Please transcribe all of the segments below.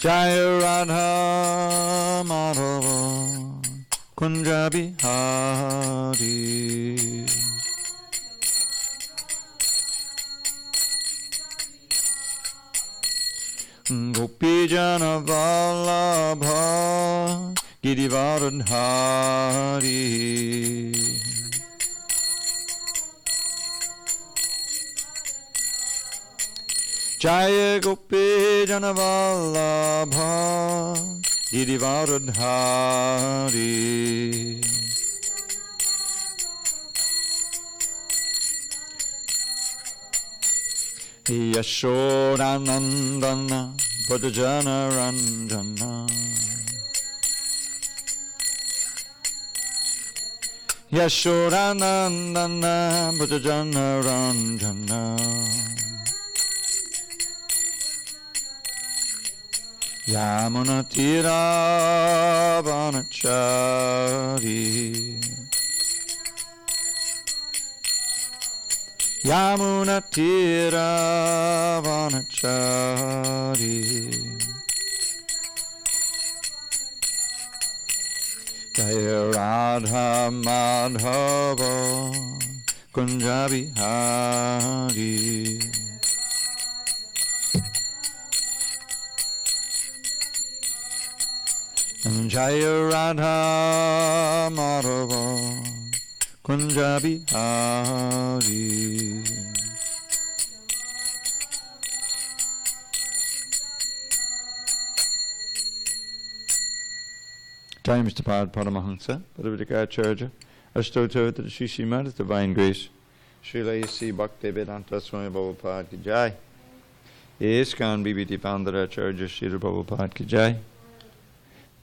Jaya Radha Madhava Kunja Bihari. Gopijana Vallabha Giridharadhari. Jaya Gopijana Vallabha Giridharadhari. Yashodanandana Bhajana Ranjana. Yashodanandana Bhajana Ranjana. Yamuna Tira Vanachari. Yamuna Tira Vanachari. Jaya Radha Madhava Kunja Bihari. Jaya Radha Madhava Kunja Bihari. Jai Mr. Pad Paramahansa, Dravida Acharya, Ashtoto to the Shishimad, Divine Grace, Srila A.C. Bhaktivedanta Swami Prabhupada Ki Jai, ISKCON BBT Founder Acharya Srila Prabhupada Ki Jai,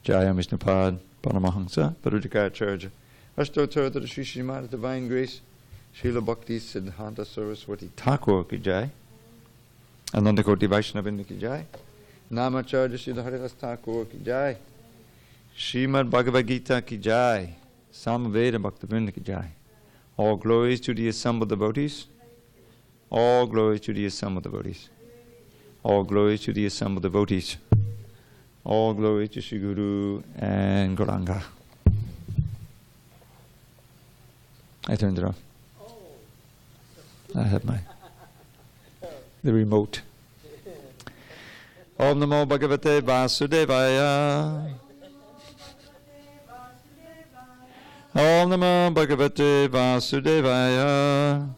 Jai Mr. Pad Paramahansa, Dravida Acharya, Ashtoto to the Shishimad, Divine Grace, Srila Bhakti Siddhanta Saraswati Thakur Ki Jai, Ananda Koti Vaishnavinda Ki Jai, Namacharya Srila Haridas Thakur Ki Jai, Srimad Bhagavad Gita Ki Jai, Samaveda Bhaktivinoda Ki Jai. All glories to the assembled devotees. All glories to the assembled devotees. All glories to the assembled devotees. All glory to Sri Guru and Gauranga. I turned it off. I have the remote. Om Namo Bhagavate Vasudevaya. Om Namo Bhagavate Vasudevaya.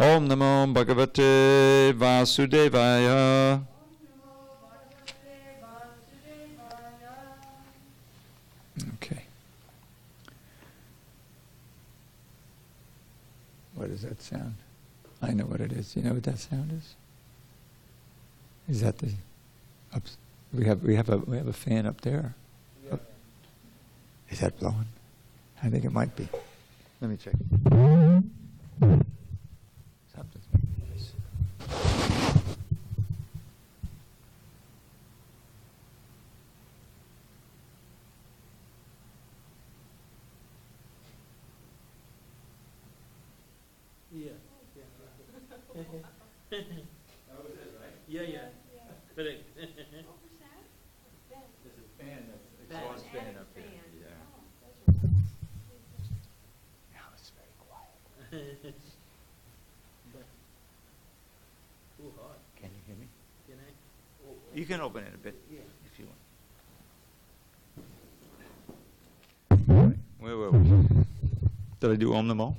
Om Namo Bhagavate Vasudevaya. Okay. What does that sound? I know what it is. You know what that sound is? Is that the ups? We have a fan up there. Yeah. Is that blowing? I think it might be. Let me check. Something's making this. Yeah. That was it, right? Yeah. Correct. There's a fan, exhaust fan up there. Yeah. Now it's very quiet. Too hot. Can you hear me? Can I? You can open it a bit, Yeah. if you want. Right. Where were we? Did I do Om Namo?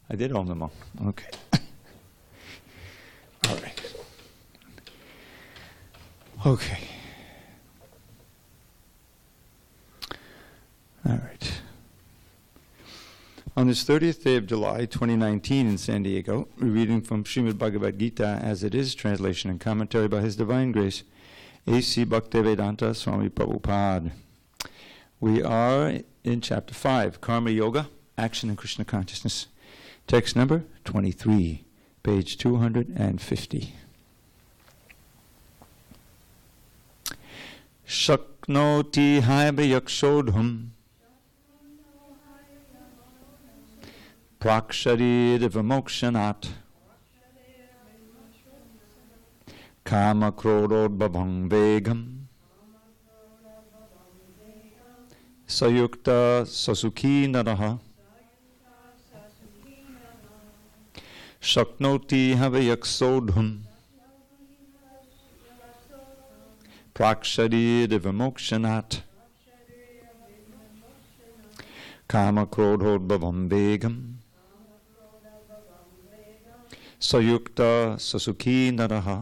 I did Om Namo. Okay. All right. Okay. All right. On this 30th day of July, 2019 in SanDiego, we're reading from Srimad Bhagavad Gita as it is, translation and commentary by His Divine Grace, A.C. Bhaktivedanta Swami Prabhupada. We are in Chapter 5, Karma Yoga, Action and Krishna Consciousness. Text number 23, page 250. Shaknoti haibryakshodham praksharir vimokshanat Kama krododbhavam vegam sayukta sasukhi naraha shaknoti havayaksodhum praksharid vimukshanat kama krododbhavam vegam sayukta sasukhi naraha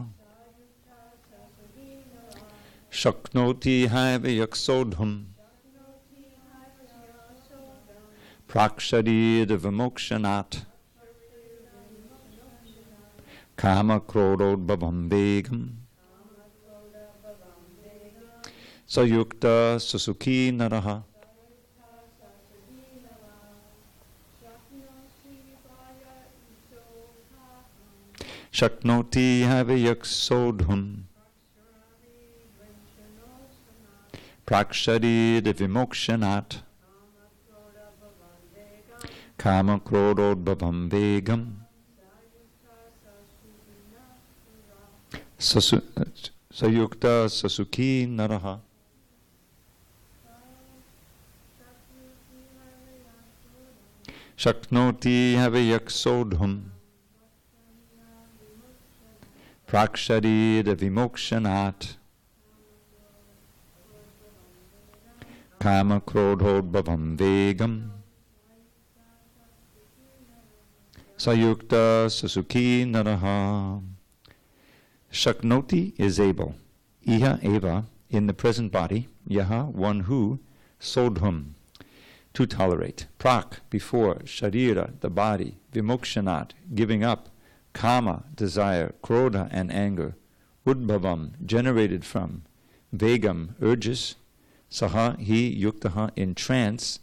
shaknoti havayaksodhum praksharid vimukshanat kama krododbhavam vegam sayukta sasukhi naraha shaknoti havayaksodhum praksharid vimukshanat kama krododbhavam vegam sayukta sasukhi naraha shaknoti havayaksodhum praksharid vimukshanat kama krododbhavam vegam sayukta sasukhi naraha. Shaknoti is able. Iha eva, in the present body. Yaha, one who. Sodhum, to tolerate. Prak, before. Sharira, the body. Vimukshanat, giving up. Kama, desire. Krodha, and anger. Udbhavam, generated from. Vegam, urges. Saha, he. Yuktaha, in trance.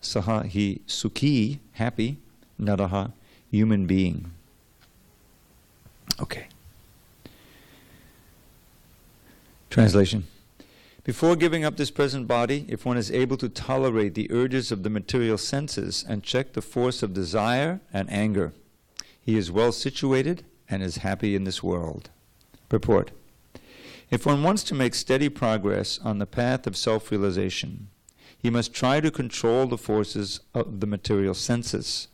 Saha, he. Sukhi, happy. Naraha, human being. Okay. Translation. Before giving up this present body, if one is able to tolerate the urges of the material senses and check the force of desire and anger, he is well situated and is happy in this world. Purport. If one wants to make steady progress on the path of self-realization, he must try to control the forces of the material senses.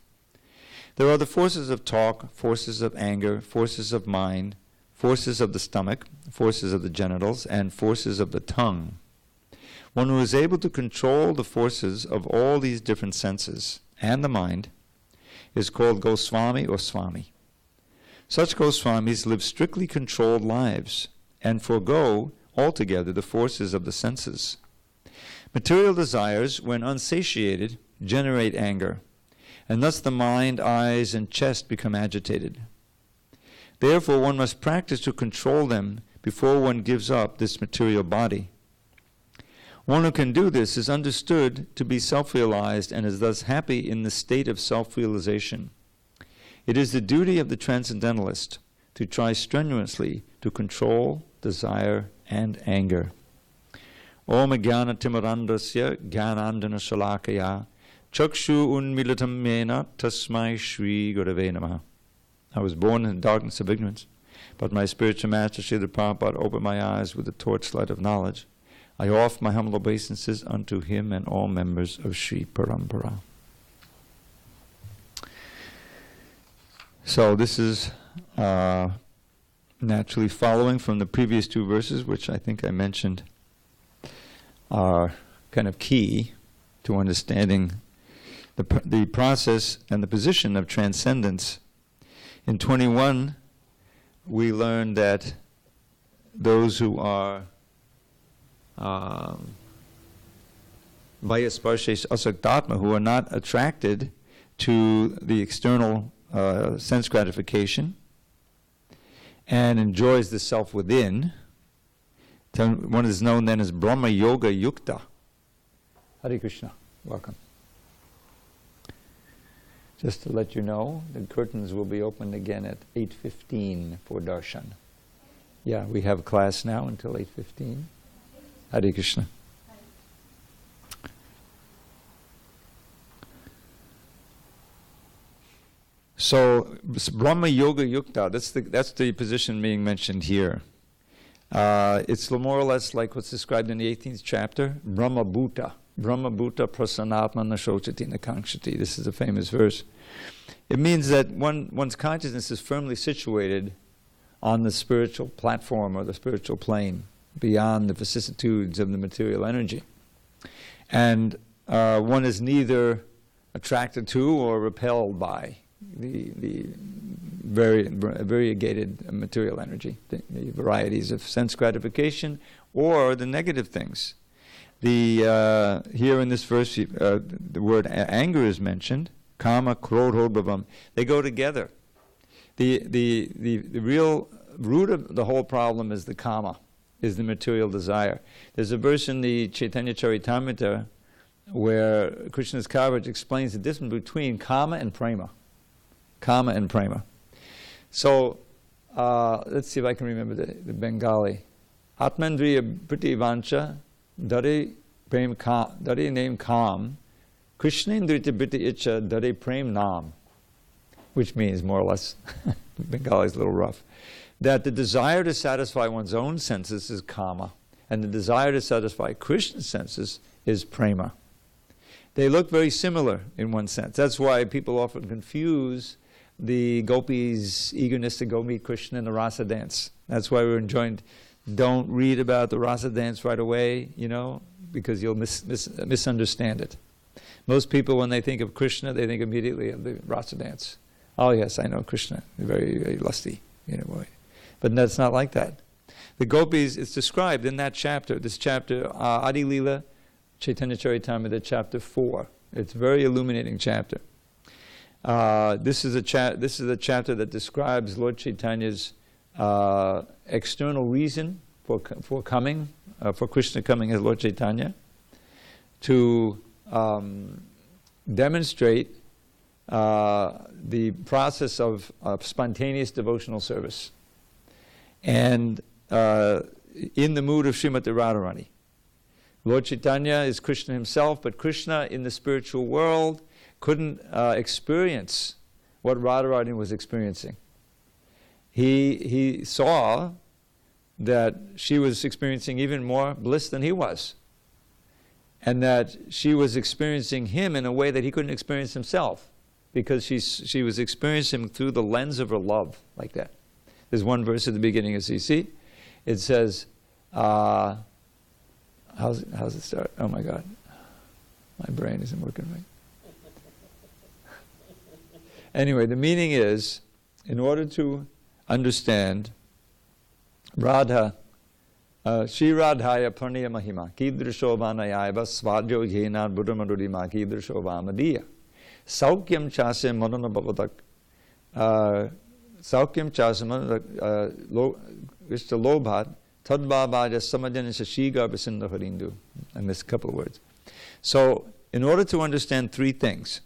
There are the forces of talk, forces of anger, forces of mind, forces of the stomach, forces of the genitals, and forces of the tongue. One who is able to control the forces of all these different senses and the mind is called Goswami or Swami. Such Goswamis live strictly controlled lives and forego altogether the forces of the senses. Material desires, when unsatiated, generate anger, and thus the mind, eyes, and chest become agitated. Therefore, one must practice to control them before one gives up this material body. One who can do this is understood to be self-realized and is thus happy in the state of self-realization. It is the duty of the transcendentalist to try strenuously to control desire and anger. Om jnana timarandasya jnanandana shalakaya chakshu unmilitam mena tasmai shri gurave namaha. I was born in the darkness of ignorance, but my spiritual master, Srila Prabhupada, opened my eyes with the torchlight of knowledge. I offer my humble obeisances unto him and all members of Sri Parampara. So this is naturally following from the previous two verses, which I think I mentioned are kind of key to understanding the process and the position of transcendence. In 21, we learned that those who are vayasparshes asaktatma, who are not attracted to the external sense gratification and enjoys the self within, one is known then as Brahma Yoga Yukta. Hare Krishna, welcome. Just to let you know, the curtains will be opened again at 8:15 for darshan. Yeah, we have class now until 8:15. Hare Krishna. So Brahma Yoga Yukta, that's the position being mentioned here. It's more or less like what's described in the 18th chapter, Brahma Bhuta. Brahma Bhuta prasanatma nashochati nakankshati. This is a famous verse. It means that one's consciousness is firmly situated on the spiritual platform or the spiritual plane, beyond the vicissitudes of the material energy. And one is neither attracted to or repelled by the variegated material energy, the varieties of sense gratification or the negative things. Here in this verse, the word anger is mentioned. Kama, krodho, bhavam. They go together. The real root of the whole problem is the kama, is the material desire. There's a verse in the Chaitanya Charitamrita where Krishna's Kaviraj explains the difference between kama and prema. Kama and prema. So, let's see if I can remember the Bengali. Atmandriya priti vancha dare prem kam, dare name kam, Krishnendrita briti icha dare prem nam, which means more or less, Bengali is a little rough, that the desire to satisfy one's own senses is kama, and the desire to satisfy Krishna's senses is prema. They look very similar in one sense. That's why people often confuse the gopis' eagerness to go meet Krishna in the rasa dance. That's why we're enjoined, don't read about the rasa dance right away, because you'll misunderstand it. Most people, when they think of Krishna, they think immediately of the rasa dance. Oh yes, I know Krishna, very, very lusty, boy. But that's not like that. The gopis, it's described in that chapter, this chapter, Adi Lila, Chaitanya Charitamrita, chapter 4. It's a very illuminating chapter. This is a chapter that describes Lord Chaitanya's external reason for coming, for Krishna coming as Lord Chaitanya, to demonstrate the process of spontaneous devotional service, and in the mood of Srimati Radharani. Lord Chaitanya is Krishna himself, but Krishna in the spiritual world couldn't experience what Radharani was experiencing. He saw that she was experiencing even more bliss than he was, and that she was experiencing him in a way that he couldn't experience himself, because she was experiencing him through the lens of her love, like that. There's one verse at the beginning of CC. It says, how's it start? Oh my God, my brain isn't working right. Anyway, the meaning is, in order to understand Radha, Shri Radhaya Pranaya Mahima, Kidrishovanayaiva Svadyo Yena Buddhamadurima Kidrishovamadiya, Saukyam Chase Madana Bhavadak, Saukyam Chase Madana Vishta Lobhat, Tadbhavaja Samadhyana Sashiga Visinda Harindu. I missed a couple of words. So, in order to understand three things,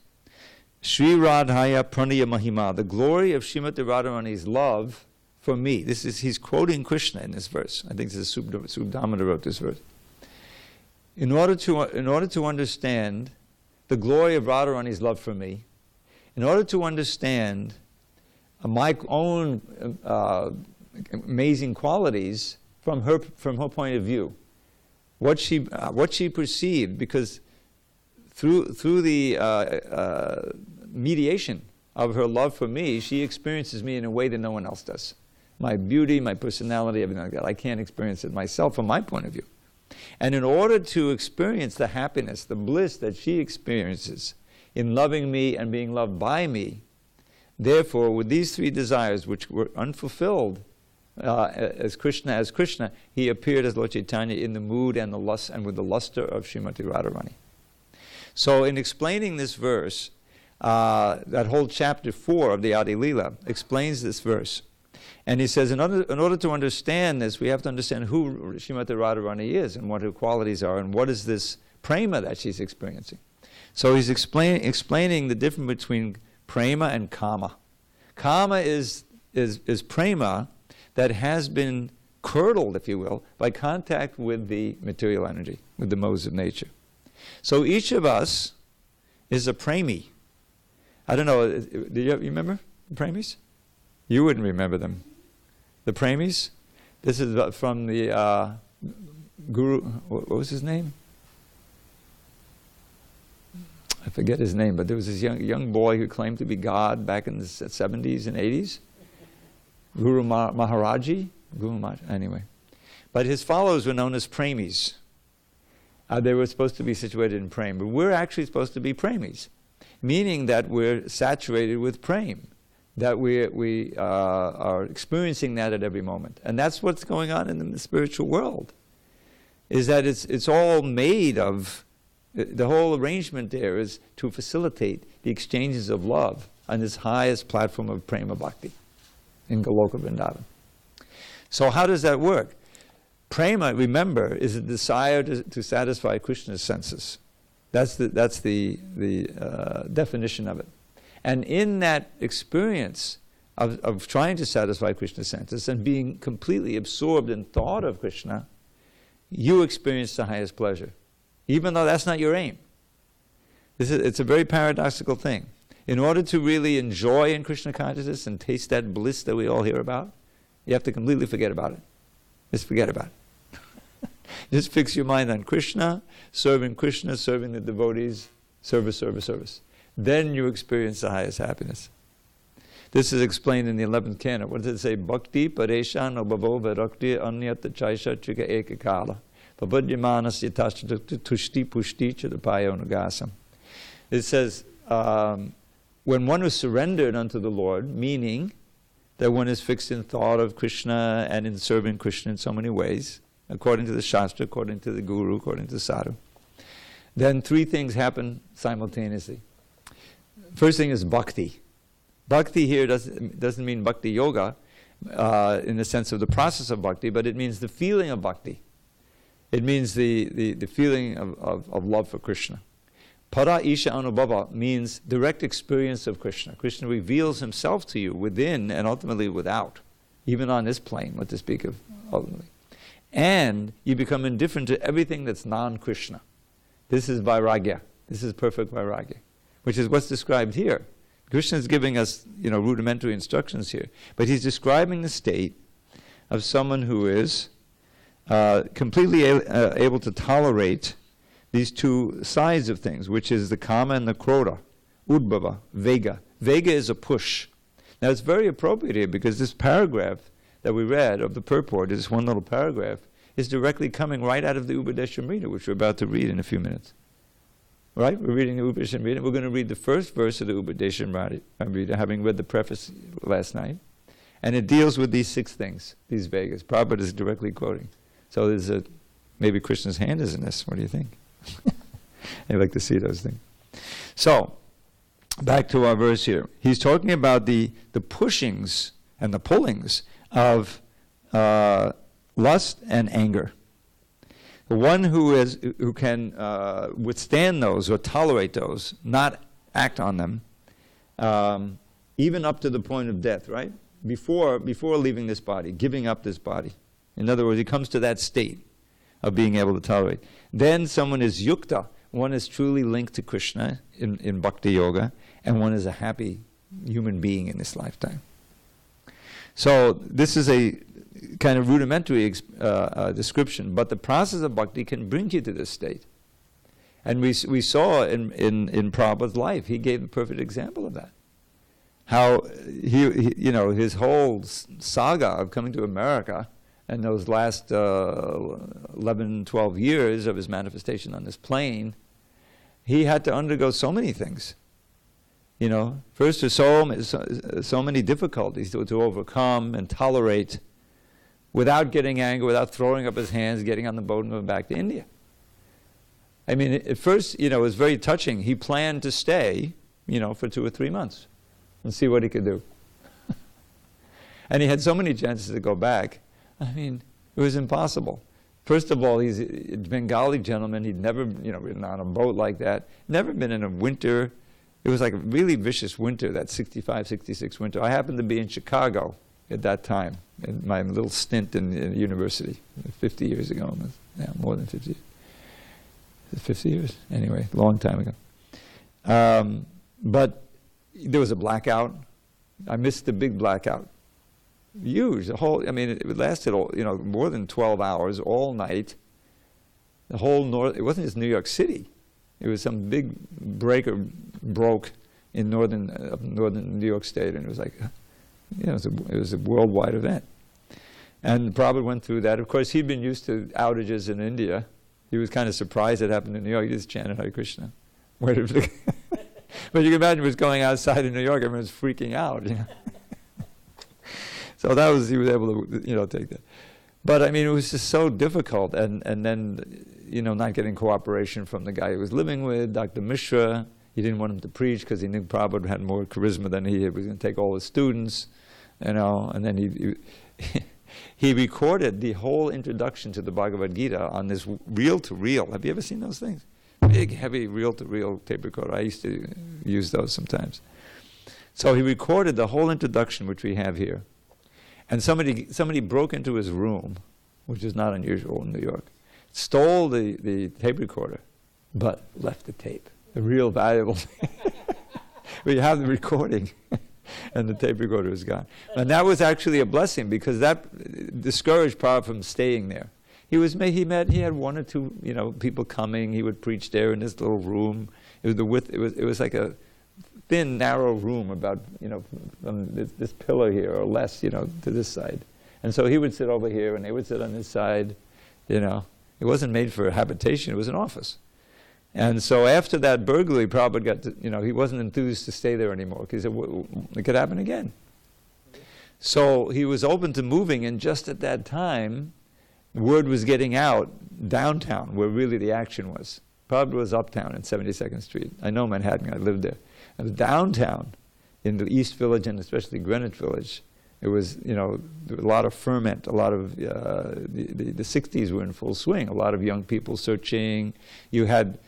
Shri Radhaya Pranaya Mahima, the glory of Srimati Radharani's love for me. He's quoting Krishna in this verse. I think this is Subdhamana wrote this verse. In order to understand the glory of Radharani's love for me, in order to understand my own amazing qualities from her point of view, what she perceived, because through the mediation of her love for me, she experiences me in a way that no one else does. My beauty, my personality, everything like that. I can't experience it myself from my point of view. And in order to experience the happiness, the bliss that she experiences in loving me and being loved by me, therefore, with these three desires which were unfulfilled as Krishna, he appeared as Lord Chaitanya in the mood and the lust and with the luster of Srimati Radharani. So in explaining this verse, that whole chapter 4 of the Adi Lila explains this verse. And he says, in order to understand this, we have to understand who Srimati Radharani is and what her qualities are and what is this prema that she's experiencing. So he's explaining the difference between prema and kama. Kama is prema that has been curdled, if you will, by contact with the material energy, with the modes of nature. So each of us is a premi. I don't know, do you remember the premis? You wouldn't remember them. The premis? This is from the Guru, what was his name? I forget his name, but there was this young boy who claimed to be God back in the 70s and 80s. Guru Maharaji? Anyway. But his followers were known as Premis. They were supposed to be situated in Prem. But we're actually supposed to be Premis, meaning that we're saturated with Prem, that we are experiencing that at every moment. And that's what's going on in the spiritual world, is that it's all made of, the whole arrangement there is to facilitate the exchanges of love on this highest platform of Prema Bhakti in Goloka Vrindavan. So how does that work? Prema, remember, is a desire to satisfy Krishna's senses. That's the definition of it. And in that experience of trying to satisfy Krishna's senses and being completely absorbed in thought of Krishna, you experience the highest pleasure, even though that's not your aim. It's a very paradoxical thing. In order to really enjoy in Krishna consciousness and taste that bliss that we all hear about, you have to completely forget about it. Just forget about it. Just fix your mind on Krishna, serving the devotees, service. Then you experience the highest happiness. This is explained in the 11th canto. What does it say? Bhakti pareshan obhavo virakti anyata chaisha chika ekakala. Pabadhyamanas yatashta tushti pushti chadapayo nugasam. It says, when one is surrendered unto the Lord, meaning that one is fixed in thought of Krishna and in serving Krishna in so many ways, according to the Shastra, according to the Guru, according to the Sadhu, then three things happen simultaneously. First thing is bhakti. Bhakti here doesn't mean bhakti yoga in the sense of the process of bhakti, but it means the feeling of bhakti. It means the feeling of love for Krishna. Para Isha Anubhava means direct experience of Krishna. Krishna reveals himself to you within and ultimately without, even on this plane, what to speak of ultimately. And you become indifferent to everything that's non-Krishna. This is vairagya. This is perfect vairagya, which is what's described here. Krishna is giving us, rudimentary instructions here, but he's describing the state of someone who is completely able to tolerate these two sides of things, which is the kama and the krodha, udbhava, vega. Vega is a push. Now it's very appropriate here because this paragraph that we read of the purport, this one little paragraph, is directly coming right out of the Upadeshamrita, which we're about to read in a few minutes. Right? We're reading the Upadeshamrita. We're going to read the first verse of the Upadeshamrita, having read the preface last night. And it deals with these 6 things, these Vegas. Prabhupada is directly quoting. So there's maybe Krishna's hand is in this. What do you think? I'd like to see those things. So, back to our verse here. He's talking about the pushings and the pullings of lust and anger. The one who can withstand those or tolerate those, not act on them, even up to the point of death, right? Before leaving this body, giving up this body. In other words, he comes to that state of being able to tolerate. Then someone is yukta. One is truly linked to Krishna in bhakti yoga, and one is a happy human being in this lifetime. So this is a kind of rudimentary description, but the process of bhakti can bring you to this state. And we saw in Prabhupada's life, he gave a perfect example of that. How he his whole saga of coming to America and those last 11, 12 years of his manifestation on this plane, he had to undergo so many things. First there's so many difficulties to overcome and tolerate without getting angry, without throwing up his hands, getting on the boat and going back to India. I mean, at first, it was very touching. He planned to stay, for 2 or 3 months and see what he could do. And he had so many chances to go back. I mean, it was impossible. First of all, he's a Bengali gentleman. He'd never, ridden on a boat like that. Never been in a winter. It was like a really vicious winter, that 65, 66 winter. I happened to be in Chicago at that time, in my little stint in university, 50 years ago. Yeah, more than 50 years. 50 years? Anyway, long time ago. But there was a blackout. I missed the big blackout. huge. The whole, I mean, it lasted, more than 12 hours, all night. The whole north, it wasn't just New York City. It was some big breaker broke in northern New York State, and it was like, it was a worldwide event. And Prabhupada went through that. Of course, he'd been used to outages in India. He was kind of surprised it happened in New York. He just chanted Hare Krishna. But you can imagine what's going outside in New York. Everyone's freaking out. So he was able to, take that. But I mean, it was just so difficult. And then, not getting cooperation from the guy he was living with, Dr. Mishra. He didn't want him to preach because he knew Prabhupada had more charisma than he was going to take all his students, And then he recorded the whole introduction to the Bhagavad Gita on this reel-to-reel. Have you ever seen those things? Big, heavy reel-to-reel tape recorder. I used to use those sometimes. So he recorded the whole introduction, which we have here. And somebody broke into his room, which is not unusual in New York, stole the tape recorder, but left the tape, the real valuable thing. We have the recording. And the tape recorder was gone. And that was actually a blessing, because that discouraged Prabhupada from staying there. He had one or two, people coming. He would preach there in this little room. It was like a thin, narrow room about, from this pillar here or less, to this side. And so he would sit over here and they would sit on this side, It wasn't made for a habitation, it was an office. And so after that burglary, Prabhupada got to, he wasn't enthused to stay there anymore, because it could happen again. So he was open to moving, and just at that time, word was getting out downtown, where really the action was. Prabhupada was uptown in 72nd Street. I know Manhattan, I lived there. And downtown, in the East Village, and especially Greenwich Village, it was, there was a lot of ferment, a lot of, the 60s were in full swing, a lot of young people searching. You had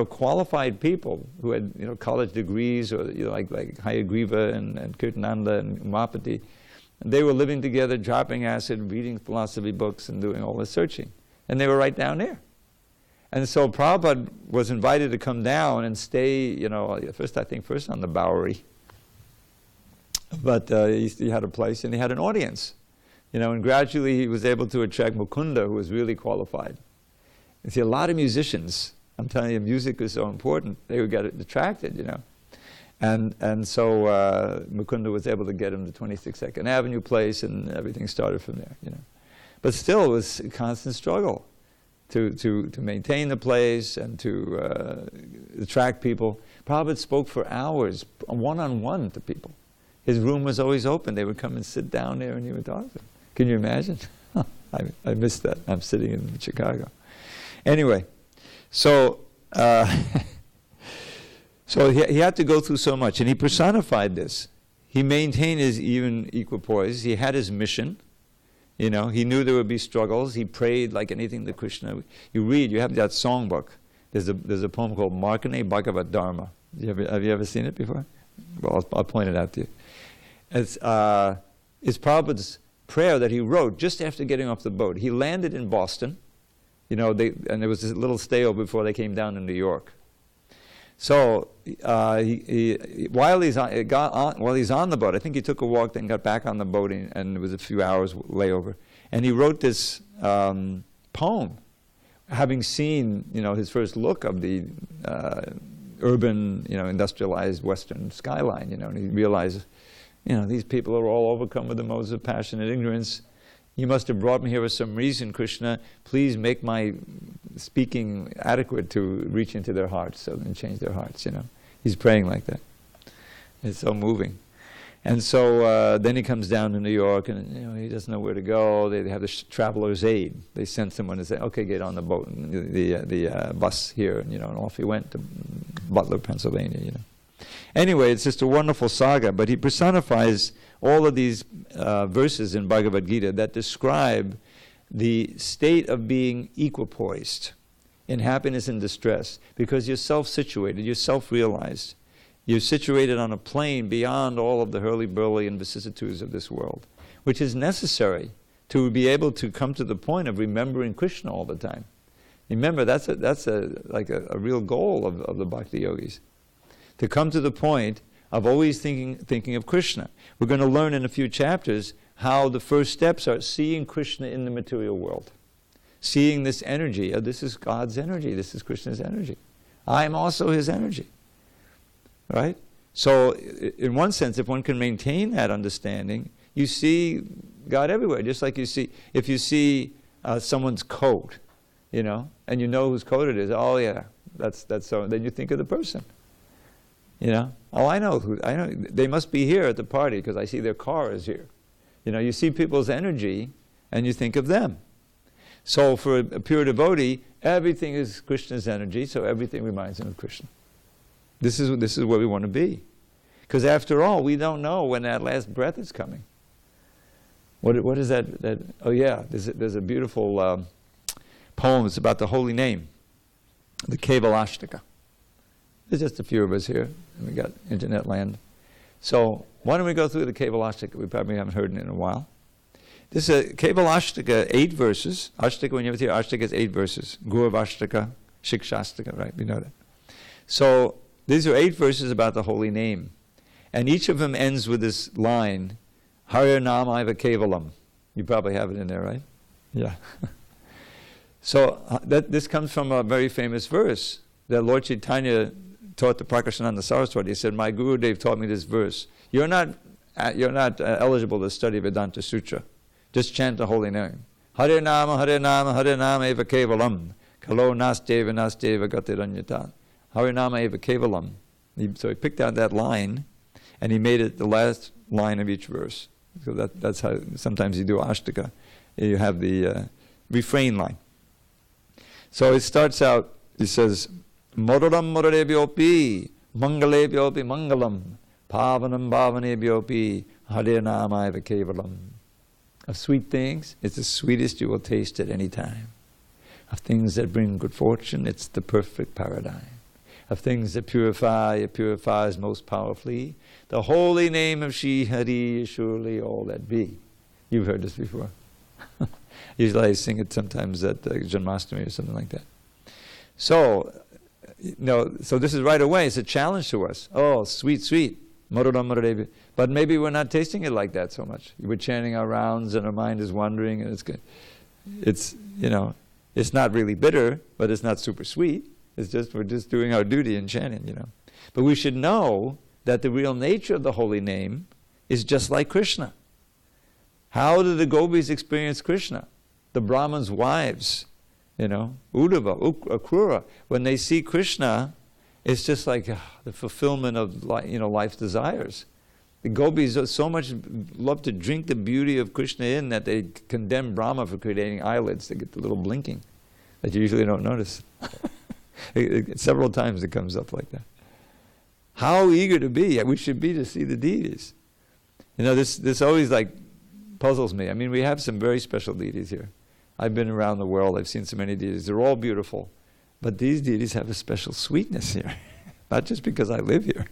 qualified people who had, college degrees, or like Hayagriva and Kirtananda and Umapati. And they were living together, dropping acid, reading philosophy books, and doing all this searching. And they were right down there. And so Prabhupada was invited to come down and stay, first on the Bowery. But he had a place, and he had an audience. And gradually he was able to attract Mukunda, who was really qualified. You see, a lot of musicians, I'm telling you, music is so important. They would get attracted, And so Mukunda was able to get him the 26th Avenue place, and everything started from there, But still, it was a constant struggle to maintain the place and to attract people. Prabhupada spoke for hours, one-on-one to people. His room was always open. They would come and sit down there, and he would talk to them. Can you imagine? I missed that. I'm sitting in Chicago. Anyway. So, he had to go through so much, and he personified this. He maintained his even equipoise. He had his mission. He knew there would be struggles. He prayed like anything to Krishna. You have that songbook. There's a poem called Markane Bhagavad Dharma. Have you ever seen it before? Well, I'll point it out to you. It's Prabhupada's prayer that he wrote just after getting off the boat. He landed in Boston. And there was this little stayover before they came down to New York. So while he's on the boat, I think he took a walk, then got back on the boat, and it was a few hours layover. And he wrote this poem, having seen his first look of the urban, industrialized Western skyline. And he realized, these people are all overcome with the modes of passion and ignorance. You must have brought me here for some reason, Krishna. Please make my speaking adequate to reach into their hearts and change their hearts, He's praying like that. It's so moving. And so then he comes down to New York, and he doesn't know where to go. They have the traveler's aid. They send someone to say, okay, get on the boat, and the bus here, and off he went to Butler, Pennsylvania, Anyway, it's just a wonderful saga, but he personifies all of these verses in Bhagavad Gita that describe the state of being equipoised in happiness and distress, because you're self-situated, you're self-realized. You're situated on a plane beyond all of the hurly-burly and vicissitudes of this world, which is necessary to be able to come to the point of remembering Krishna all the time. Remember, that's a real goal of the bhakti yogis, to come to the point of always thinking of Krishna. We're going to learn in a few chapters how the first steps are seeing Krishna in the material world. Seeing this energy, this is God's energy, this is Krishna's energy. I am also his energy. Right? So, in one sense, if one can maintain that understanding, you see God everywhere. Just like if you see someone's coat, and you know whose coat it is, oh yeah, that's so. Then you think of the person. Oh, I know they must be here at the party because I see their car is here. You see people's energy, and you think of them. So for a pure devotee, everything is Krishna's energy, so everything reminds him of Krishna. This is where we want to be. Because after all, we don't know when that last breath is coming. What is that? Oh yeah, there's a beautiful poem. It's about the holy name, the Kevalashtaka. There's just a few of us here, and we got internet land. So why don't we go through the Kevalashtaka? We probably haven't heard it in a while. This is Kevalashtaka, 8 verses. Ashtaka, when you ever hear Ashtaka, is 8 verses. Gurvashtaka, Shikshastaka, right? We know that. So these are 8 verses about the holy name. And each of them ends with this line, Hare Namaiva Kevalam. You probably have it in there, right? Yeah. So this comes from a very famous verse that Lord Chaitanya taught the Prakashananda Saraswati. He said, my Gurudev taught me this verse. You're not eligible to study Vedanta Sutra. Just chant the holy name. Hare Nama, Hare Nama, Hare Nama Eva Kevalam. Kalo Nasteva Nasteva Gatiranyata. Hare Nama Eva Kevalam. So he picked out that line, and he made it the last line of each verse. So that's how sometimes you do Ashtaka. You have the refrain line. So it starts out, he says, Modaram Modarebhyopi, Mangalebhyopi Mangalam, Pavanam Bhavanebhyopi, Hare Namaiva Kevalam. Of sweet things, it's the sweetest you will taste at any time. Of things that bring good fortune, it's the perfect paradigm. Of things that purify, it purifies most powerfully. The holy name of Shri Hari is surely all that be. You've heard this before. Usually I sing it sometimes at Janmashtami or something like that. So, so this is right away, it's a challenge to us. Oh, sweet, sweet. But maybe we're not tasting it like that so much. We're chanting our rounds and our mind is wandering, and it's good. It's not really bitter, but it's not super sweet. It's just, we're just doing our duty in chanting, But we should know that the real nature of the holy name is just like Krishna. How do the gopis experience Krishna? The Brahmins' wives, Uddhava, Akrura, when they see Krishna, it's just like the fulfillment of life's desires. The gopis so much love to drink the beauty of Krishna in that they condemn Brahma for creating eyelids. They get the little blinking that you usually don't notice. Several times it comes up like that. How eager to be we should be to see the deities. This always puzzles me. I mean, we have some very special deities here. I've been around the world. I've seen so many deities. They're all beautiful. But these deities have a special sweetness here. Not just because I live here.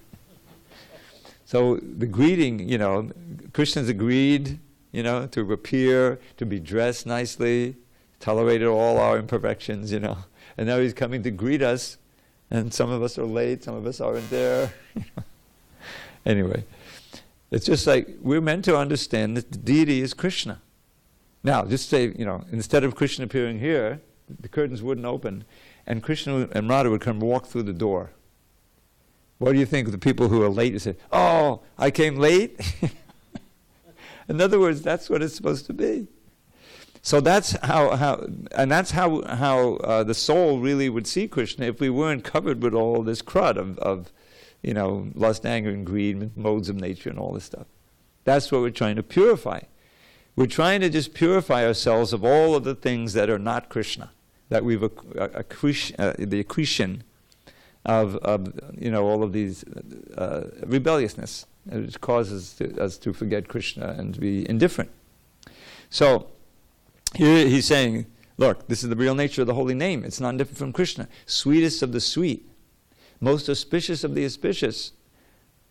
So the greeting, Krishna's agreed, to appear, to be dressed nicely, tolerated all our imperfections, And now he's coming to greet us. And some of us are late, some of us aren't there. Anyway, it's just like we're meant to understand that the deity is Krishna. Now, just say, instead of Krishna appearing here, the curtains wouldn't open, and Krishna and Radha would come walk through the door. What do you think of the people who are late? You say, oh, I came late? In other words, that's what it's supposed to be. So that's how the soul really would see Krishna if we weren't covered with all this crud of lust, anger, and greed, modes of nature, and all this stuff. That's what we're trying to purify. We're trying to just purify ourselves of all of the things that are not Krishna, that we've the accretion of all of these rebelliousness, which causes us to forget Krishna and to be indifferent. So here he's saying, look, this is the real nature of the holy name. It's not different from Krishna. Sweetest of the sweet, most auspicious of the auspicious.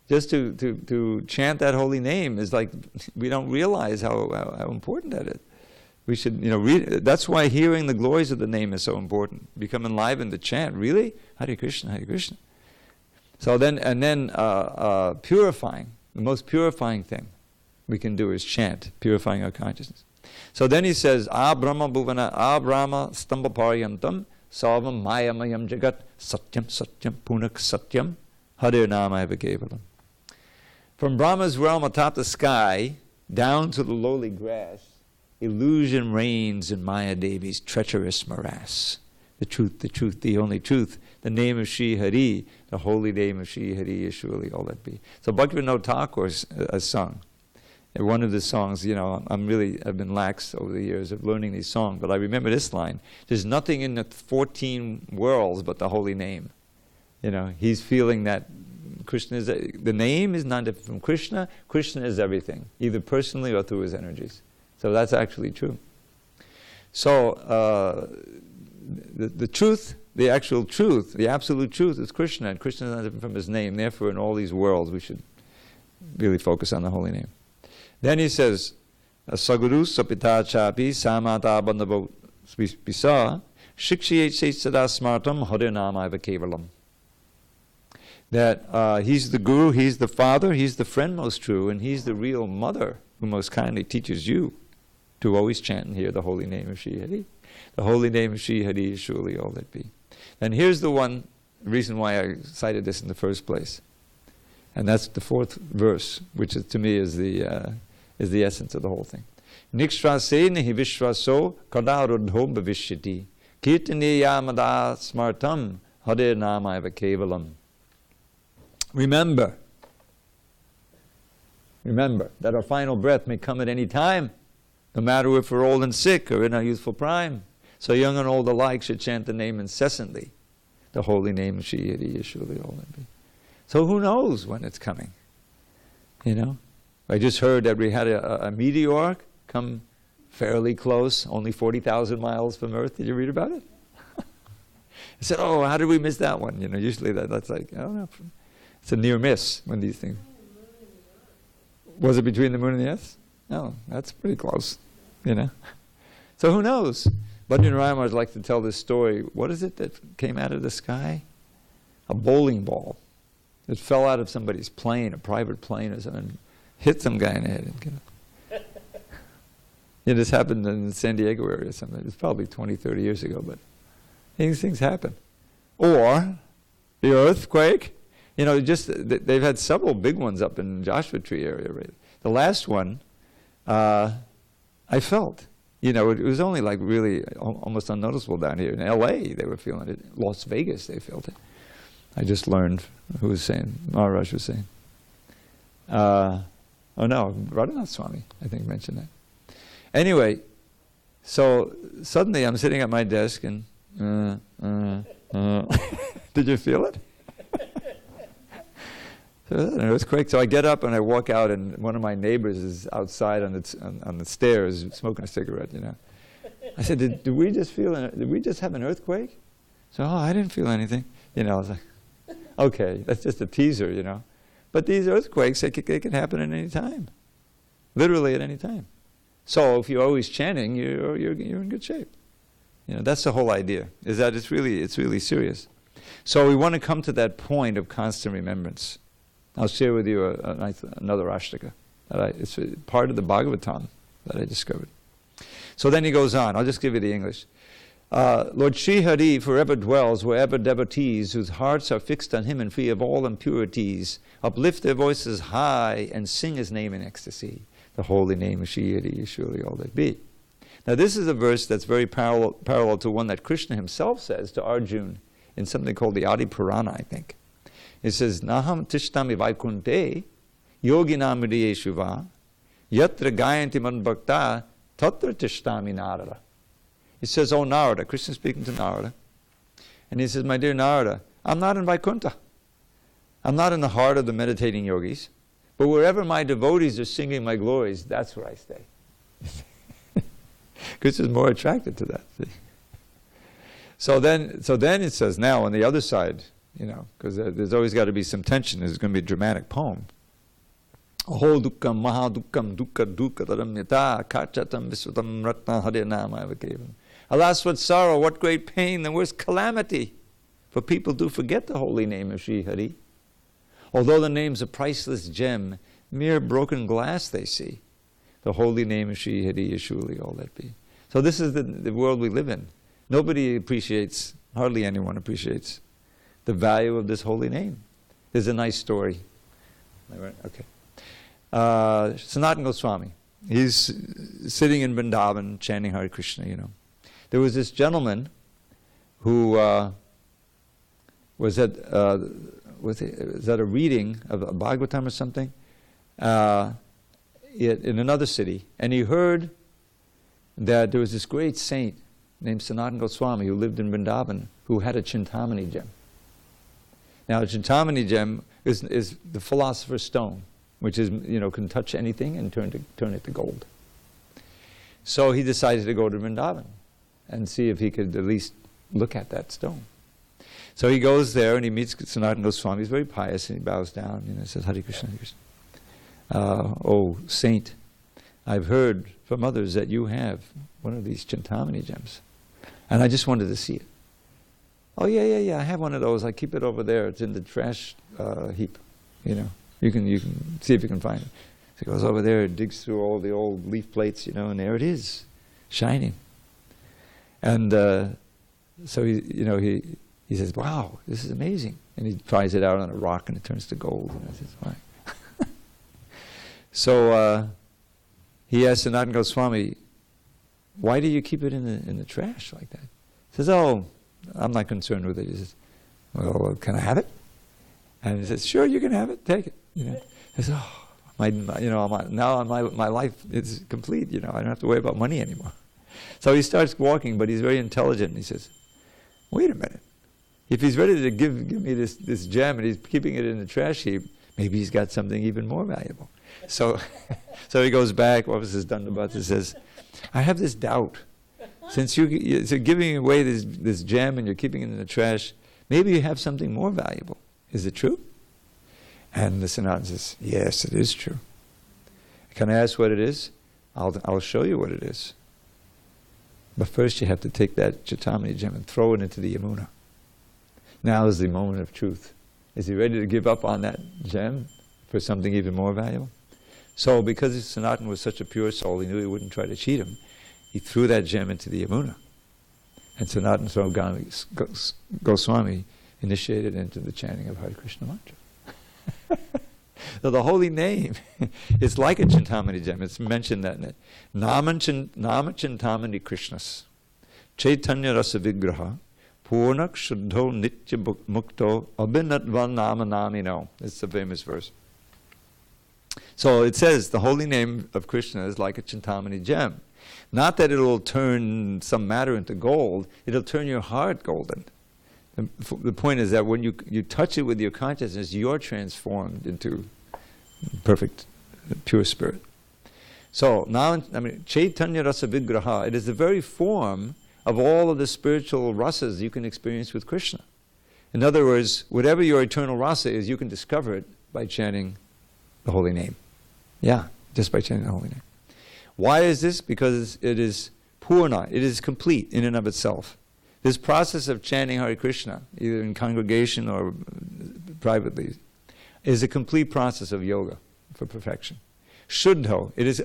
Just to chant that holy name is like, we don't realize how important that is. We should, that's why hearing the glories of the name is so important. Become enlivened to chant. Really? Hare Krishna, Hare Krishna. So then, and then purifying, the most purifying thing we can do is chant, purifying our consciousness. So then he says, Brahma Bhuvana, Brahma Stambhaparyantam, Sarvam Mayamayam Jagat, Satyam Satyam Punak Satyam, Hare Namaiva Kevalam. From Brahma's realm atop the sky, down to the lowly grass, illusion reigns in Maya Devi's treacherous morass. The truth, the only truth, the name of Shri Hari, the holy name of Shri Hari is surely all that be. So Bhaktivinoda Thakur's sung. And one of the songs, I've been lax over the years of learning these songs, but I remember this line: there's nothing in the 14 worlds but the holy name. He's feeling that Krishna is, the name is not different from Krishna. Krishna is everything, either personally or through his energies. So that's actually true. So the truth, the actual truth, the absolute truth is Krishna, and Krishna is not different from his name. Therefore, in all these worlds, we should really focus on the holy name. Then he says, Saguru sapita chapi samata bandhavo pisa shikshiyet sada smartam hare namaiva kevalam. That he's the guru, he's the father, he's the friend most true, and he's the real mother who most kindly teaches you to always chant and hear the holy name of Shri Hari. The holy name of Shri Hari is surely all that be. And here's the reason why I cited this in the first place. And that's the fourth verse, which is, to me is the essence of the whole thing. Nikshvase nihi vishvaso kadarudho bhavishyati kirtaniyamada smartam hare namaiva kevalam. Remember that our final breath may come at any time, no matter if we're old and sick or in our youthful prime. So young and old alike should chant the name incessantly. The holy name of Shri Hari is surely all that be. So who knows when it's coming? I just heard that we had a meteor come fairly close, only 40,000 miles from Earth. Did you read about it? I said, how did we miss that one? Usually that's like, I don't know. It's a near miss when these things. Was it between the moon and the earth? No, that's pretty close, So who knows? Bhadran Rama would like to tell this story. What is it that came out of the sky? A bowling ball. It fell out of somebody's plane, a private plane or something, hit some guy in the head. This happened in the SanDiego area or something. It's probably 20, 30 years ago, but these things happen. Or the earthquake. They've had several big ones up in Joshua Tree area. Right? The last one, I felt. It was only like really almost unnoticeable down here. In L.A., they were feeling it. Las Vegas, they felt it. I just learned who was saying, Maharaj was saying. Radhanath Swami, I think, mentioned that. Anyway, so suddenly I'm sitting at my desk and, did you feel it? So an earthquake. So I get up and I walk out, and one of my neighbors is outside on the stairs smoking a cigarette. I said, "Did we just have an earthquake?" So, I didn't feel anything. I was like, "Okay, that's just a teaser." But these earthquakes, they can happen at any time, literally at any time. So if you're always chanting, you're in good shape. That's the whole idea. Is that it's really serious. So we want to come to that point of constant remembrance. I'll share with you another ashtaka. It's part of the Bhagavatam that I discovered. So then he goes on. I'll just give you the English. Lord Shri Hari forever dwells wherever devotees whose hearts are fixed on him and free of all impurities uplift their voices high and sing his name in ecstasy. The holy name of Shri Hari is surely all that be. Now this is a verse that's very parallel to one that Krishna himself says to Arjuna in something called the Adi Purana, I think. It says, Naham tishtami vaikunte yoginam hridayeshu va yatra gayanti manbhakta tatra tishtami narada. He says, oh Narada, Krishna speaking to Narada, and he says, my dear Narada, I'm not in Vaikuntha. I'm not in the heart of the meditating yogis, but wherever my devotees are singing my glories, that's where I stay. Krishna is more attracted to that. See? So then it says, now on the other side, because there's always got to be some tension. There's going to be a dramatic poem. Aho dukkam maha dukkam dukka dukka taramyata karchatam visvatam ratna hare namaiva kevalam. Alas, what sorrow, what great pain, the worst calamity. For people do forget the holy name of Shri Hari. Although the name's a priceless gem, mere broken glass they see. The holy name of Shri Hari Yeshuli, all that be. So this is the world we live in. Nobody appreciates, hardly anyone appreciates, the value of this holy name. There's a nice story. Okay. Sanatana Goswami, he's sitting in Vrindavan chanting Hare Krishna, you know. There was this gentleman who was at a reading of a Bhagavatam or something in another city, and he heard that there was this great saint named Sanatana Goswami who lived in Vrindavan who had a Chintamani gem. Now, a Chintamani gem is the philosopher's stone, which is, you know, can touch anything and turn it to gold. So he decided to go to Vrindavan and see if he could at least look at that stone. So he goes there and he meets Sanatana Goswami. He's very pious and he bows down, you know, says, Hare Krishna, Hare Krishna. Oh, saint, I've heard from others that you have one of these Chintamani gems, and I just wanted to see it. Oh, yeah, I have one of those. I keep it over there. It's in the trash heap, you know. You can see if you can find it. So he goes over there, digs through all the old leaf plates, you know, and there it is, shining. And so he says, wow, this is amazing. And he tries it out on a rock and it turns to gold. And I says, why? So he asked Sanatana Goswami, why do you keep it in the trash like that? He says, oh, I'm not concerned with it. He says, well, can I have it? And he says, sure, you can have it. Take it. You know. He says, oh, now my life is complete. You know, I don't have to worry about money anymore. So he starts walking, but he's very intelligent. And he says, wait a minute. If he's ready to give me this gem and he's keeping it in the trash heap, maybe he's got something even more valuable. So he goes back. What was his Dandabhat? He says, I have this doubt. Since you're giving away this gem and you're keeping it in the trash, maybe you have something more valuable. Is it true? And the Sanatana says, yes, it is true. Can I ask what it is? I'll show you what it is. But first you have to take that Chintamani gem and throw it into the Yamuna. Now is the moment of truth. Is he ready to give up on that gem for something even more valuable? So because Sanatana was such a pure soul, he knew he wouldn't try to cheat him. He threw that gem into the Yamuna. And Sanatana Goswami initiated into the chanting of Hare Krishna mantra. So the holy name is like a Chintamani gem. It's mentioned that in it. Nama Chintamani Krishnas. Chaitanya Rasa Vigraha. Purnak Shuddho Nitya Mukto Abhinatvan Nama Namino. It's a famous verse. So it says the holy name of Krishna is like a Chintamani gem. Not that it'll turn some matter into gold, it'll turn your heart golden. The point is that when you touch it with your consciousness, you're transformed into perfect, pure spirit. So now, Chaitanya Rasa Vigraha, it is the very form of all of the spiritual rasas you can experience with Krishna. In other words, whatever your eternal rasa is, you can discover it by chanting the holy name. Yeah, just by chanting the holy name. Why is this? Because it is purna, it is complete in and of itself. This process of chanting Hare Krishna, either in congregation or privately, is a complete process of yoga for perfection. Shuddho, it is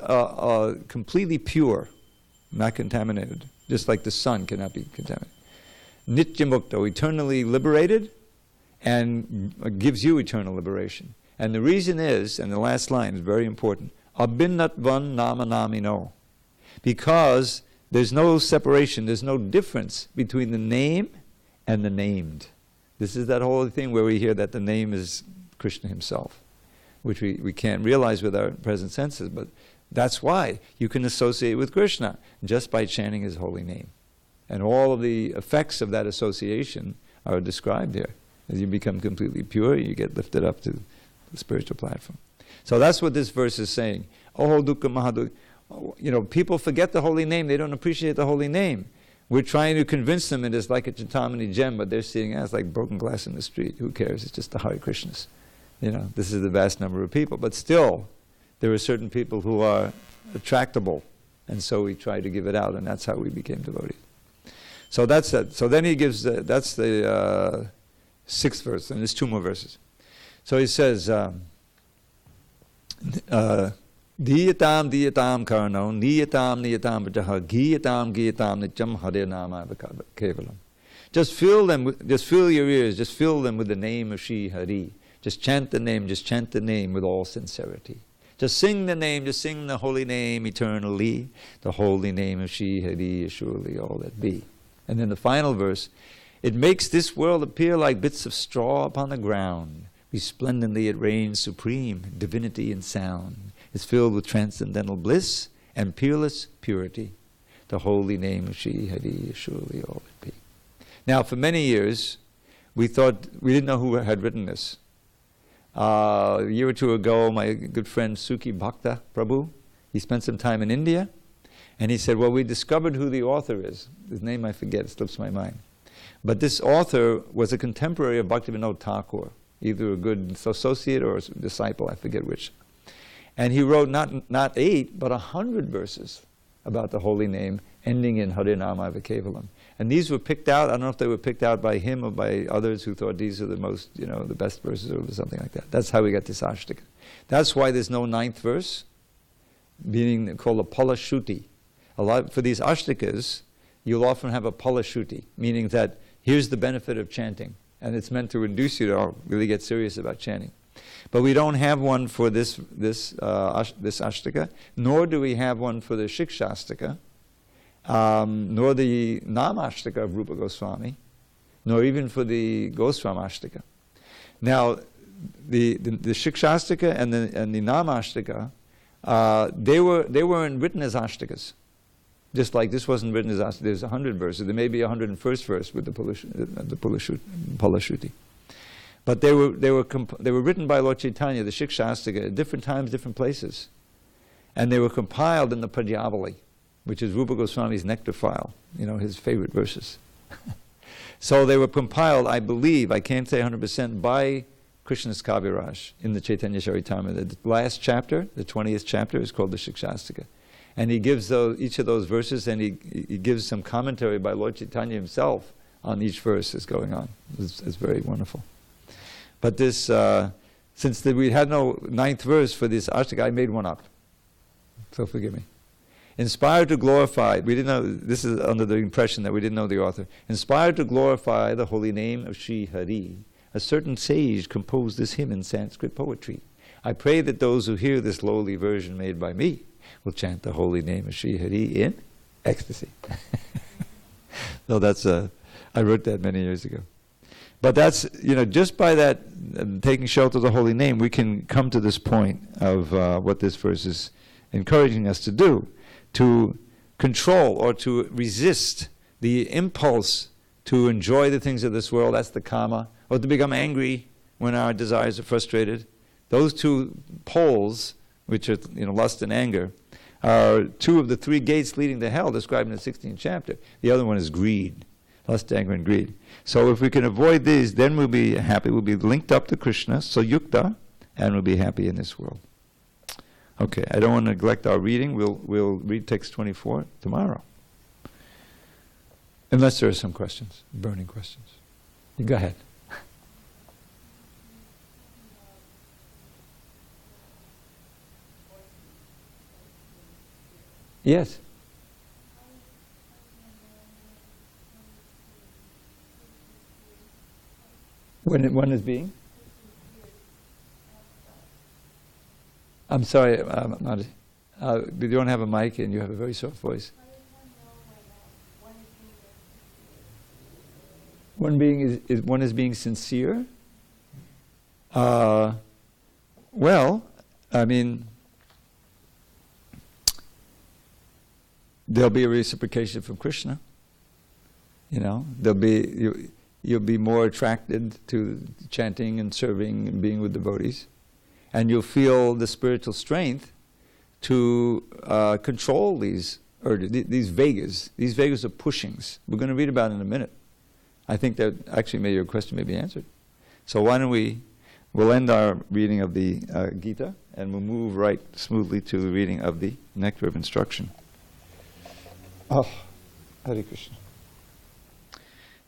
completely pure, not contaminated, just like the sun cannot be contaminated. Nityamukto, eternally liberated, and gives you eternal liberation. And the reason is, and the last line is very important, Abhinatvan nama namino. Because there's no separation, there's no difference between the name and the named. This is that whole thing where we hear that the name is Krishna himself, which we can't realize with our present senses, but that's why you can associate with Krishna just by chanting his holy name. And all of the effects of that association are described here. As you become completely pure, you get lifted up to the spiritual platform. So that's what this verse is saying. Oh, dukkha mahadukha. You know, people forget the holy name. They don't appreciate the holy name. We're trying to convince them it is like a Chintamani gem, but they're seeing it as like broken glass in the street. Who cares? It's just the Hare Krishnas. You know, this is the vast number of people. But still, there are certain people who are attractable. And so we try to give it out, and that's how we became devotees. So that's it. So then he gives, that's the 6th verse, and there's 2 more verses. So he says, diyatam diyatam karno, niyatam niyatam vajaha, giyatam giyatam nityam hare nama kevalam. Just fill your ears, just fill them with the name of Shri Hari. Just chant the name with all sincerity. Just sing the name, just sing the holy name eternally. The holy name of Shri Hari is surely all that be. And then the final verse, it makes this world appear like bits of straw upon the ground. Resplendently it reigns supreme, divinity and sound. It's filled with transcendental bliss and peerless purity. The holy name of Shri Hari is surely all that be. Now, for many years, we didn't know who had written this. A year or two ago, my good friend Dravida Prabhu, he spent some time in India, and he said, well, we discovered who the author is. His name I forget, it slips my mind. But this author was a contemporary of Bhaktivinoda Thakur, either a good associate or a disciple, I forget which. And he wrote not 8, but 100 verses about the holy name, ending in Hare Nama Kevalam. And these were picked out, I don't know if they were picked out by him or by others who thought these are the most, the best verses or something like that. That's how we got this Ashtaka. That's why there's no 9th verse, being called a Palashuti. For these Ashtakas, you'll often have a Palashuti, meaning that here's the benefit of chanting. And it's meant to induce you to really get serious about chanting. But we don't have one for this Ashtaka, nor do we have one for the Shikshastaka, nor the Namashtaka of Rupa Goswami, nor even for the Goswami Ashtaka. Now, the Shikshastaka and the Namashtaka, they weren't written as Ashtakas. Just like this wasn't written as Ashtaka. There's 100 verses. There may be 101st verse with the Palashuti. But they were written by Lord Chaitanya, the Shikshastaka, at different times, different places. And they were compiled in the Padyavali, which is Rupa Goswami's nectar file, his favorite verses. So they were compiled, I believe, I can't say 100%, by Krishna's Kaviraj in the Chaitanya Charitamrita. The last chapter, the 20th chapter, is called the Shikshastaka. And he gives each of those verses, and he gives some commentary by Lord Chaitanya himself on each verse that's going on. It's very wonderful. But this, since we had no 9th verse for this Ashtaka, I made one up. So forgive me. Inspired to glorify, we didn't know, this is under the impression that we didn't know the author. Inspired to glorify the holy name of Shri Hari, a certain sage composed this hymn in Sanskrit poetry. I pray that those who hear this lowly version made by me will chant the holy name of Shri Hari in ecstasy. So I wrote that many years ago. But that's, just by that, taking shelter of the holy name, we can come to this point of what this verse is encouraging us to do, to control or to resist the impulse to enjoy the things of this world, that's the kama, or to become angry when our desires are frustrated. Those two poles, which are lust and anger, are 2 of the 3 gates leading to hell described in the 16th chapter. The other one is greed. Lust, anger, and greed. So if we can avoid these, then we'll be happy. We'll be linked up to Krishna, so yukta, and we'll be happy in this world. Okay, I don't want to neglect our reading. We'll read text 24 tomorrow. Unless there are some questions, burning questions. Go ahead. Yes. When one is being? I'm sorry, you don't have a mic and you have a very soft voice. One is being sincere? Well, I mean, there'll be a reciprocation from Krishna. You'll be more attracted to chanting and serving and being with devotees. And you'll feel the spiritual strength to control these urges, these Vegas. These Vegas are pushings. We're going to read about it in a minute. I think that actually your question may be answered. So why don't we'll end our reading of the Gita, and we'll move right smoothly to the reading of the Nectar of Instruction. Oh, Hare Krishna.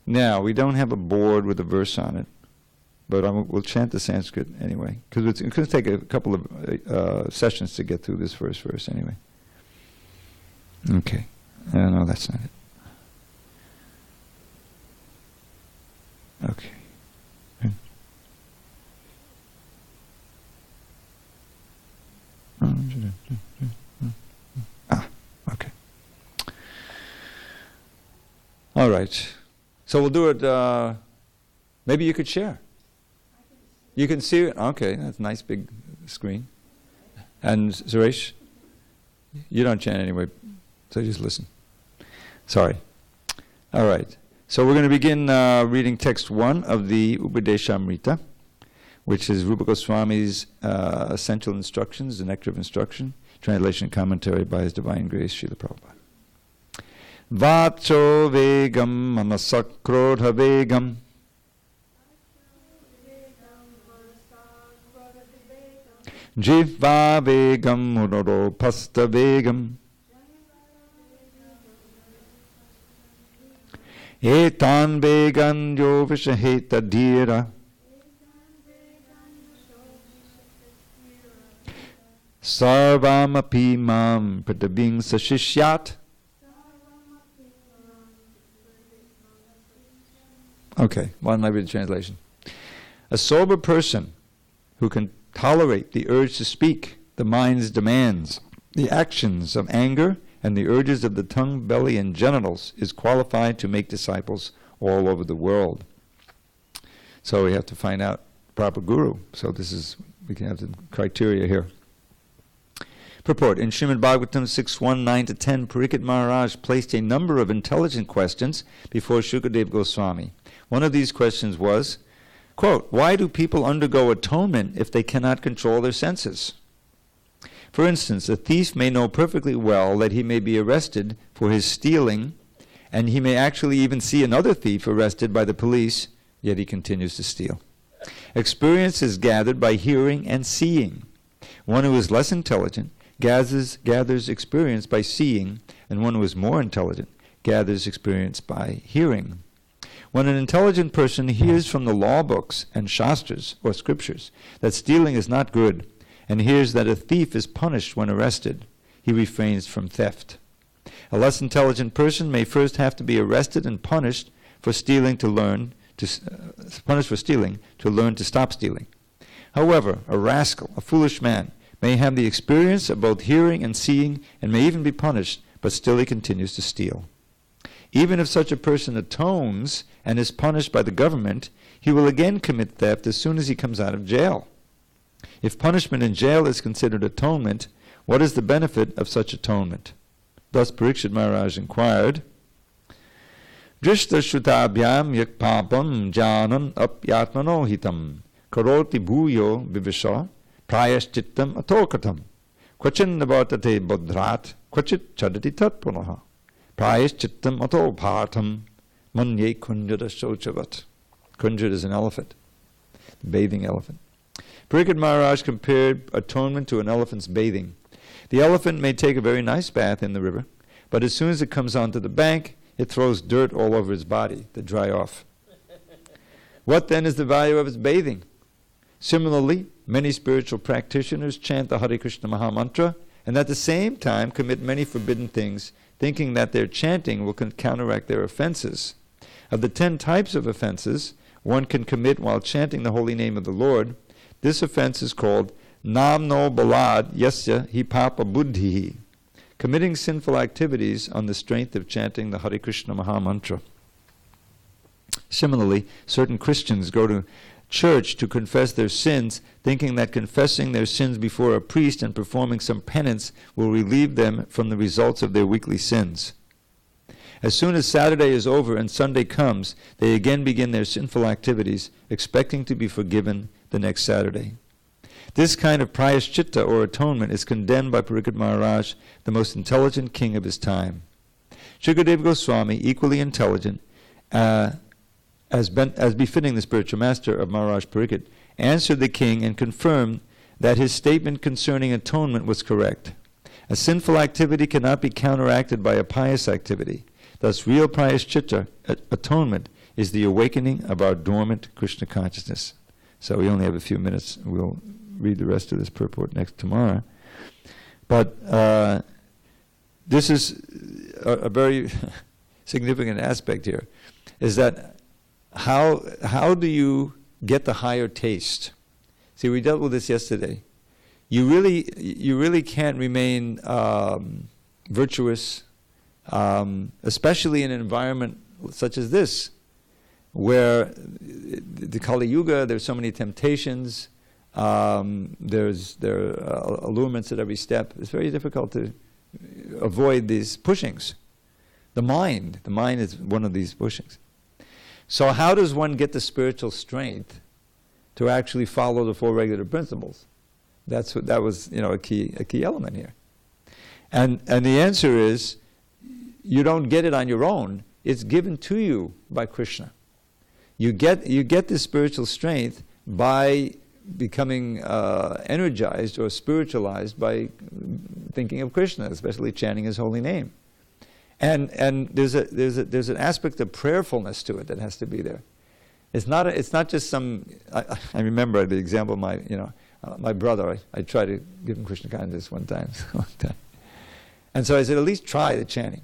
Now, we don't have a board with a verse on it, but we'll chant the Sanskrit anyway, because it's going to take a couple of sessions to get through this first verse anyway. Okay. No, that's not it. Okay. Okay. All right. So we'll do it, maybe you could share. You can see it? Okay, that's a nice big screen. And Suresh, you don't chant anyway, so just listen. Sorry. All right. So we're going to begin reading text 1 of the Upadeshamrita, which is Rupa Goswami's essential instructions, the nectar of instruction, translation and commentary by His Divine Grace, Srila Prabhupada. Vacho vegam manasakrodha vegam jivva vegam unoro pasta vegam etan vegan yo vishaheta dhira sarvam api mam pratabing sashishyat. Okay, why don't I read the translation? A sober person who can tolerate the urge to speak, the mind's demands, the actions of anger, and the urges of the tongue, belly, and genitals is qualified to make disciples all over the world. So we have to find out proper guru. So we can have the criteria here. Purport. In Srimad Bhagavatam 6:1-9-10, Parikshit Maharaj placed a number of intelligent questions before Shukadeva Goswami. One of these questions was, quote, why do people undergo atonement if they cannot control their senses? For instance, a thief may know perfectly well that he may be arrested for his stealing, and he may actually even see another thief arrested by the police, yet he continues to steal. Experience is gathered by hearing and seeing. One who is less intelligent gathers experience by seeing, and one who is more intelligent gathers experience by hearing. When an intelligent person hears from the law books and shastras, or scriptures, that stealing is not good, and hears that a thief is punished when arrested, he refrains from theft. A less intelligent person may first have to be arrested and punished for stealing to learn to stop stealing. However, a rascal, a foolish man, may have the experience of both hearing and seeing, and may even be punished, but still he continues to steal. Even if such a person atones and is punished by the government, he will again commit theft as soon as he comes out of jail. If punishment in jail is considered atonement, what is the benefit of such atonement? Thus Parikshit Maharaj inquired, Drishta shrutabhyam yak papam janan apyatmano hitam karoti bhuyo vivisha prayaschittam atokatam kvachin navartate bodhrat kvachit chadati tat punaha prayaschittam ato bhartam manye kunjara shochavat. Kunjara is an elephant, the bathing elephant. Parikshit Maharaj compared atonement to an elephant's bathing. The elephant may take a very nice bath in the river, but as soon as it comes onto the bank, it throws dirt all over its body to dry off. What then is the value of its bathing? Similarly, many spiritual practitioners chant the Harekrishna Mahamantra and at the same time commit many forbidden things, thinking that their chanting will counteract their offenses. Of the 10 types of offenses one can commit while chanting the holy name of the Lord, this offense is called Namno Balad Yasya Hi Papa Buddhihi, committing sinful activities on the strength of chanting the Hare Krishna Mahamantra. Similarly, certain Christians go to church to confess their sins, thinking that confessing their sins before a priest and performing some penance will relieve them from the results of their weekly sins. As soon as Saturday is over and Sunday comes, they again begin their sinful activities, expecting to be forgiven the next Saturday. This kind of prayaschitta or atonement is condemned by Parikshit Maharaj, the most intelligent king of his time. Shukadeva Goswami, equally intelligent, as befitting the spiritual master of Maharaj Parikshit, answered the king and confirmed that his statement concerning atonement was correct. A sinful activity cannot be counteracted by a pious activity. Thus, real prayaschitta, atonement, is the awakening of our dormant Krishna consciousness. So we only have a few minutes. We'll read the rest of this purport tomorrow. But this is a very significant aspect here, is that how do you get the higher taste? See, we dealt with this yesterday. You really can't remain virtuous, especially in an environment such as this, where the Kali Yuga, there's so many temptations, there are allurements at every step. It's very difficult to avoid these pushings. The mind is one of these pushings. So how does one get the spiritual strength to actually follow the four regulative principles? That was a key element here. And the answer is, you don't get it on your own. It's given to you by Krishna. You get this spiritual strength by becoming energized or spiritualized by thinking of Krishna, especially chanting His holy name. And there's an aspect of prayerfulness to it that has to be there. It's not just some. I remember the example of my brother. I tried to give him Krishna consciousness one time, and so I said, at least try the chanting,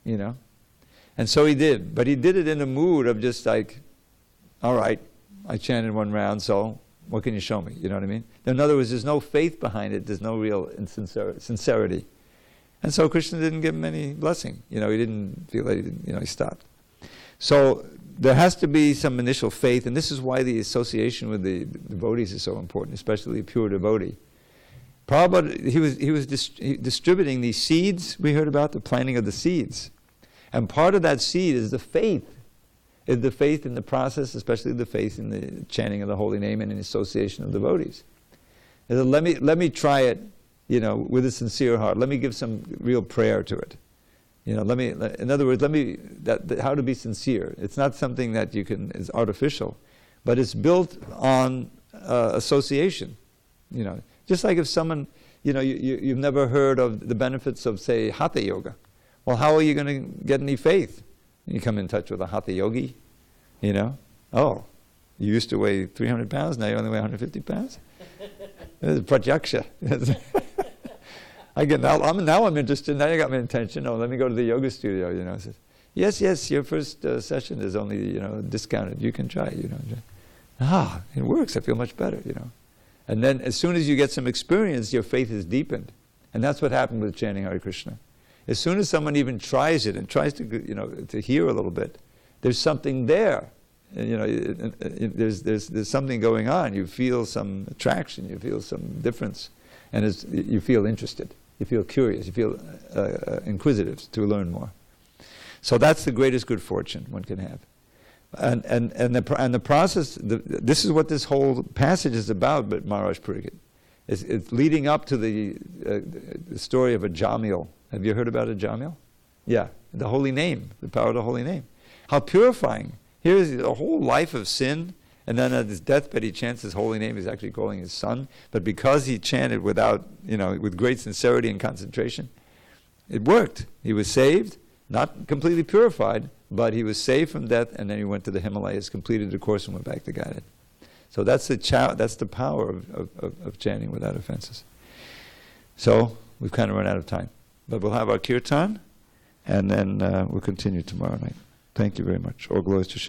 and so he did. But he did it in a mood of just like, all right, I chanted one round, so what can you show me? You know what I mean? In other words, there's no faith behind it. There's no real sincerity. And so Krishna didn't give him any blessing. He didn't feel that he stopped. So there has to be some initial faith, and this is why the association with the devotees is so important, especially a pure devotee. Prabhupada, he was distributing these seeds we heard about, the planting of the seeds. And part of that seed is the faith. Is the faith in the process, especially the faith in the chanting of the holy name and in association of devotees. Let me try it, with a sincere heart. Let me give some real prayer to it. In other words, how to be sincere. It's not something that is artificial, but it's built on association. Just like if someone, you've never heard of the benefits of, say, Hatha Yoga. Well, how are you going to get any faith? You come in touch with a Hatha Yogi, oh, you used to weigh 300 pounds, now you only weigh 150 pounds? This is pratyaksha. Now I'm interested, now you got my attention. Oh, let me go to the yoga studio, Says, yes, your first session is only, discounted. You can try, it works, I feel much better, And then as soon as you get some experience, your faith is deepened. And that's what happened with chanting Hare Krishna. As soon as someone even tries it and tries to, to hear a little bit, there's something there. There's something going on. You feel some attraction. You feel some difference, and you feel interested. You feel curious. You feel inquisitive to learn more. So that's the greatest good fortune one can have. And the process. This is what this whole passage is about. But Maharaj Pariksit, it's leading up to the story of a Jamil. Have you heard about a Jamil? Yeah, the holy name, the power of the holy name. How purifying. Here's a whole life of sin, and then at his deathbed he chants his holy name. He's actually calling his son. But because he chanted without, with great sincerity and concentration, it worked. He was saved, not completely purified, but he was saved from death, and then he went to the Himalayas, completed the course, and went back to Godhead. So that's the power of chanting without offenses. So we've kind of run out of time. But we'll have our kirtan, and then we'll continue tomorrow night. Thank you very much. All glories to